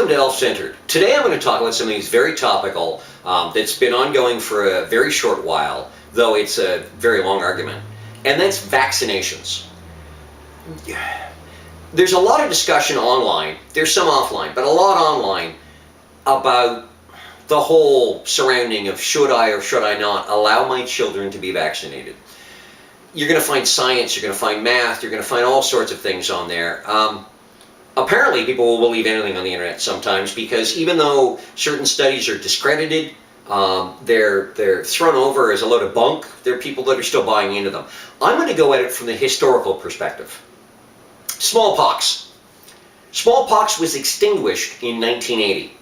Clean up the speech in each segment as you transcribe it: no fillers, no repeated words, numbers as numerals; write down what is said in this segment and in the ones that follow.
Welcome to Elf-Centered. Today I'm going to talk about something that's very topical, that's been ongoing for a very short while, though it's a very long argument, and that's vaccinations. There's a lot of discussion online, there's some offline, but a lot online about the whole surrounding of should I or should I not allow my children to be vaccinated. You're going to find science, you're going to find math, you're going to find all sorts of things on there. Apparently, people will believe anything on the internet sometimes because even though certain studies are discredited, they're thrown over as a load of bunk, there are people that are still buying into them. I'm going to go at it from the historical perspective. Smallpox. Smallpox was extinguished in 1980.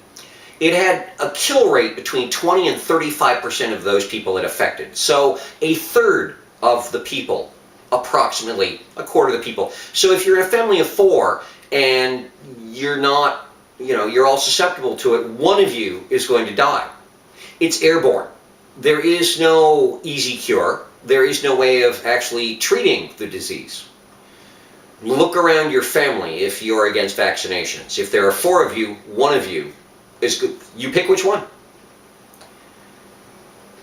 It had a kill rate between 20 and 35% of those people it affected. So a third of the people, approximately a quarter of the people. So if you're in a family of four, and you're not, you're all susceptible to it, one of you is going to die. It's airborne. There is no easy cure. There is no way of actually treating the disease. Look around your family if you're against vaccinations. If there are four of you, one of you is good. You pick which one.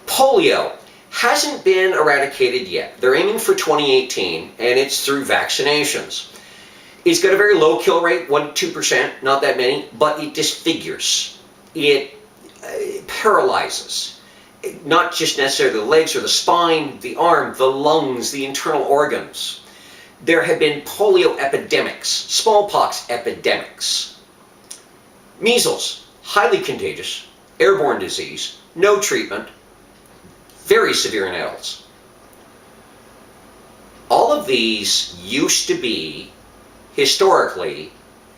Polio hasn't been eradicated yet. They're aiming for 2018, and it's through vaccinations. It's got a very low kill rate, 1-2%, not that many, but it disfigures. It paralyzes. Not just necessarily the legs or the spine, the arm, the lungs, the internal organs. There have been polio epidemics, smallpox epidemics. Measles, highly contagious, airborne disease, no treatment, very severe in adults. All of these used to be historically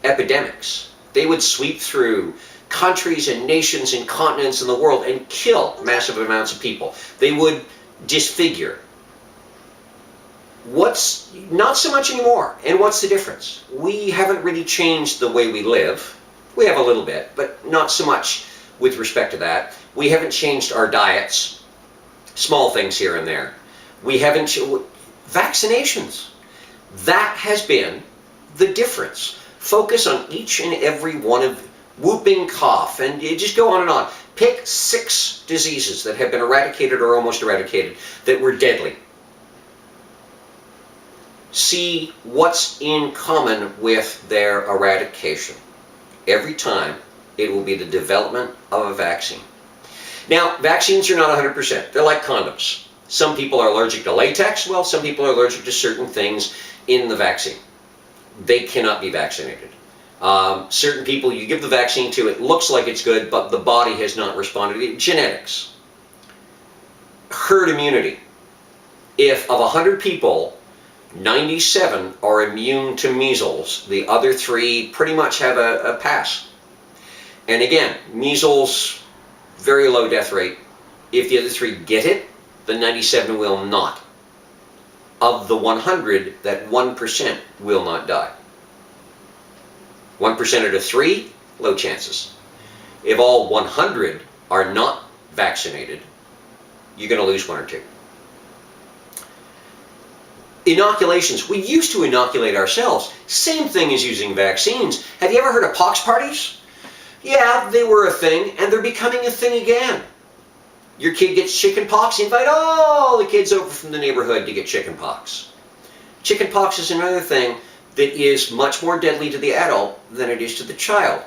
epidemics. They would sweep through countries and nations and continents in the world and kill massive amounts of people. They would disfigure. What's not so much anymore, and what's the difference? We haven't really changed the way we live. We have a little bit, but not so much with respect to that. We haven't changed our diets, small things here and there. We haven't vaccinations. That has been the difference. Focus on each and every one of whooping cough, and you just go on and on. Pick 6 diseases that have been eradicated or almost eradicated that were deadly. See what's in common with their eradication. Every time it will be the development of a vaccine. Now, vaccines are not 100%. They're like condoms. Some people are allergic to latex. Well, some people are allergic to certain things in the vaccine. They cannot be vaccinated. Certain people you give the vaccine to, it looks like it's good, but the body has not responded. Genetics. Herd immunity. If of 100 people, 97 are immune to measles, the other 3 pretty much have a pass. And again, measles, very low death rate. If the other 3 get it, the 97 will not. Of the 100, that 1% will not die. 1% out of 3, low chances. If all 100 are not vaccinated, you're going to lose 1 or 2. Inoculations. We used to inoculate ourselves. Same thing as using vaccines. Have you ever heard of pox parties? Yeah, they were a thing, and they're becoming a thing again. Your kid gets chicken pox, you invite all the kids over from the neighborhood to get chicken pox. Chicken pox is another thing that is much more deadly to the adult than it is to the child.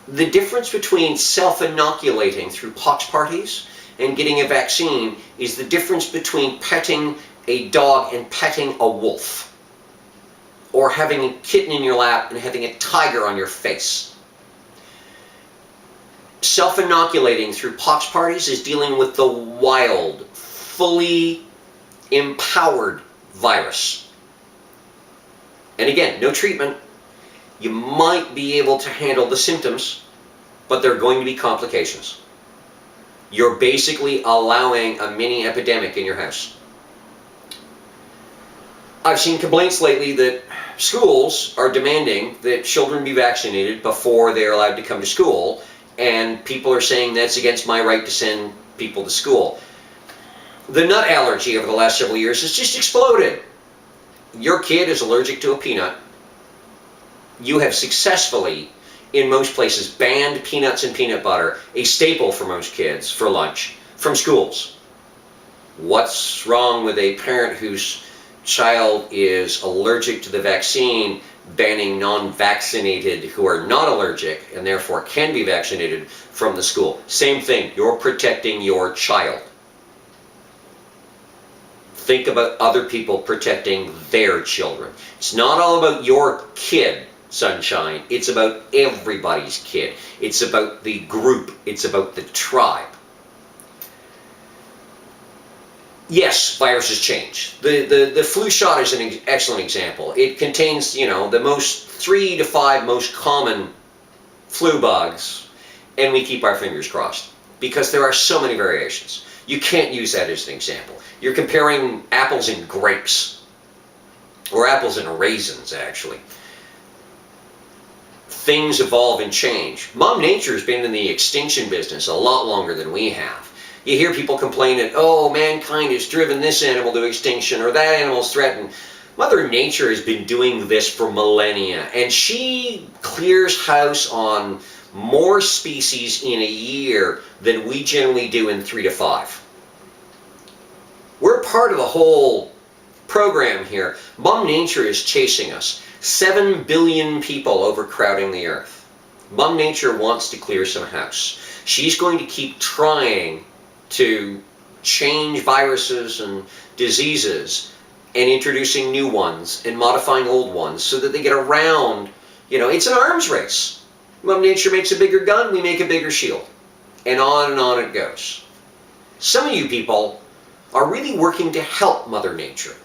The difference between self-inoculating through pox parties and getting a vaccine is the difference between petting a dog and petting a wolf, or having a kitten in your lap and having a tiger on your face. Self-inoculating through pox parties is dealing with the wild, fully empowered virus. And again, no treatment. You might be able to handle the symptoms, but there are going to be complications. You're basically allowing a mini epidemic in your house. I've seen complaints lately that schools are demanding that children be vaccinated before they're allowed to come to school, and people are saying that's against my right to send people to school. The nut allergy over the last several years has just exploded. Your kid is allergic to a peanut. you have successfully, in most places, banned peanuts and peanut butter, a staple for most kids, for lunch, from schools. What's wrong with a parent whose child is allergic to the vaccine banning non-vaccinated who are not allergic and therefore can be vaccinated from the school? Same thing, you're protecting your child. Think about other people protecting their children. It's not all about your kid, sunshine. It's about everybody's kid. It's about the group. It's about the tribe. Yes, viruses change. The flu shot is an excellent example. It contains, the most 3 to 5 most common flu bugs, and we keep our fingers crossed because there are so many variations. You can't use that as an example. You're comparing apples and grapes, or apples and raisins, actually. Things evolve and change. Mom Nature has been in the extinction business a lot longer than we have. You hear people complain that, oh, mankind has driven this animal to extinction, or that animal's threatened. Mother Nature has been doing this for millennia, and she clears house on more species in a year than we generally do in 3 to 5. We're part of the whole program here. Mom Nature is chasing us. 7 billion people overcrowding the earth. Mom Nature wants to clear some house. She's going to keep trying to change viruses and diseases and introducing new ones and modifying old ones so that they get around. It's an arms race. Mom Nature makes a bigger gun, we make a bigger shield. And on it goes. Some of you people are really working to help Mother Nature.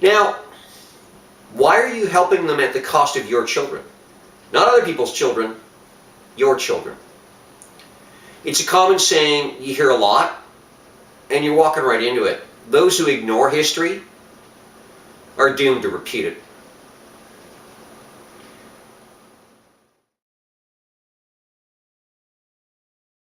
Now, why are you helping them at the cost of your children? Not other people's children, your children. It's a common saying you hear a lot, and you're walking right into it. Those who ignore history are doomed to repeat it.